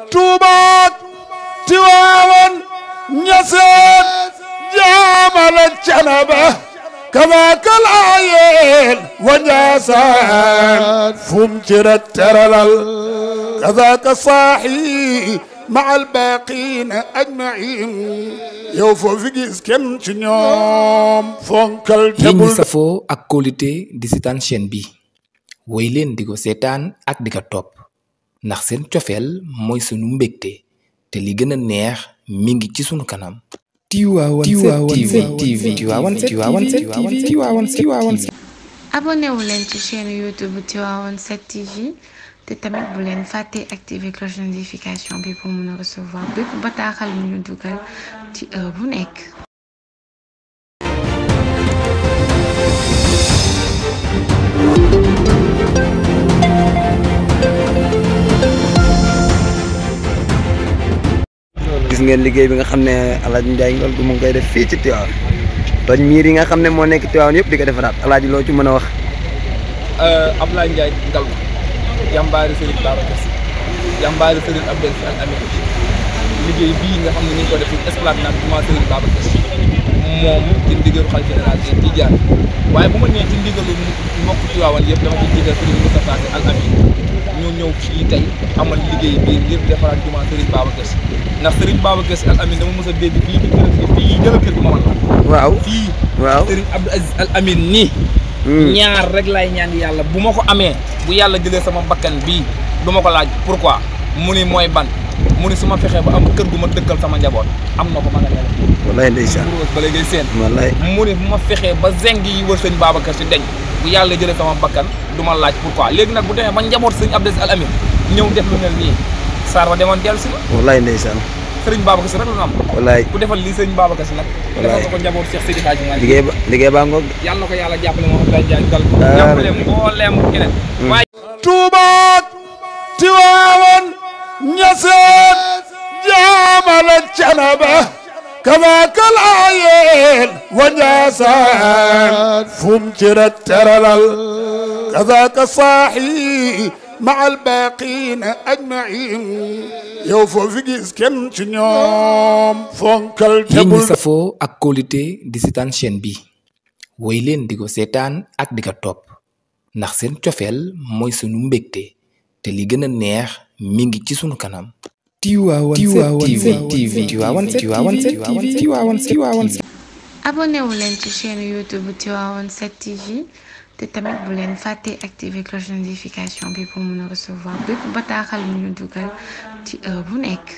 Tuubaak Tiwaawan Ñaseen Jaamal ak Canaba kazaaka Laayeen wa Njaasaan fum ci rek teralal kazaaka saaxi ma'al baaqiina ajma'iin yow foo fi gis kenn ci ñoom fonkal yéen ñi safoo ak kóolute di seetaan chaîne bi woy leen di ko seetaan ak di ko topp ndax seen cofeel mooy sunu mbégte te li gën a neex mi ngi ci sunu kanam. Tivaouane 7 TV. abonné wu leen ci chaîne YouTube Tivaouane 7 TV te tamit bu leen fàtte activer cloche de notification bi pour mën a recevoir bépp bataaxal bu ñu dugal ci heure bu nekk. gis ngeen liggéey bi nga xam ne Alaaji Ndiaye Ngalgou mu ngi koy def fii ci Tivaouane toj miir yi nga xam ne moo nekk Tivaouane yëpp di ko defaraat Alaaji loo ci mën a wax. Abdoulaye Ndiaye Ngalgou jàmbaari Serigne Babacar Sy jàmbaari Serigne Abdel Al Amin liggéey bii nga xam ne ni ñu ko def ci esplanade jumaa Serigne Babacar Sy moom ci ndigalu xalifa général des Tidianes waaye bu ma nee ci ndigalu mbokk Tivaouane yëpp dama ciy jiital Serigne Moustapha Sy Al Amin ñoo ñëw fii tey amal liggéey bii ngir defaraat jumaa Serigne Babacar Sy ndax Serigne Babacar Sy Al Amin dama mës a dégg fii ci kër fii jëlal kër gu ma man la waaw fii waaw Serigne Abdou Aziz Al Amin nii ñaar rek lay ñaan yàlla bu ma ko amee bu yàlla jëlee sama bakkan bii du ma ko laaj pourquoi mu ni mooy ban mu ni su ma fexee ba am kër gu ma dëkkal sama njaboot am na ko ma nga ne la wallaay ndeysaan ba léegi seen wallaay mu ni bu ma fexee ba zeng yi wër sëñ Babacar Sy deñ bu yàlla jëlee sama bakkan du ma laaj pourquoi léegi nag bu demee ba njaboot sëñ Abdou Aziz Al Amin ñëw def lu mel nii Sarr ba demoon dellu si la wallaay ndeysaan sëriñ Babacar Sy rek la am wallaay ku defal lii sëriñ Babacar Sy nag defal ko njaboot Cheikh Seydi Hadji Malick liggéey baa ngoog yàlla na ko yàlla jàppale moom Abdoulaye Ndiaye Ngalgou jàppale mbooleem keneen waaye Tuubaak Tiwaawan Ñaseen Jaamal ak Canaba kazaaka Laayeen wa Njaasaan fum ci rek teralal kazaaka saaxi ma'al baaqiina ajma'iin yow foo fi gis kenn ci ñoom fonkal yéen ñi safoo ak kóolute di seetaan chaîne bi woy leen di ko seetaan ak di ko topp ndax seen cofeel mooy sunu mbégte te li gën a neex mi ngi ci sunu kanam. Tivaouane 7 TV. abonné wu leen ci chaîne YouTube Tivaouane 7 TV te tamit bu leen fàtte activer cloche de notification bi pour mën a recevoir bépp bataaxal bu ñu dugal ci heure bu nekk.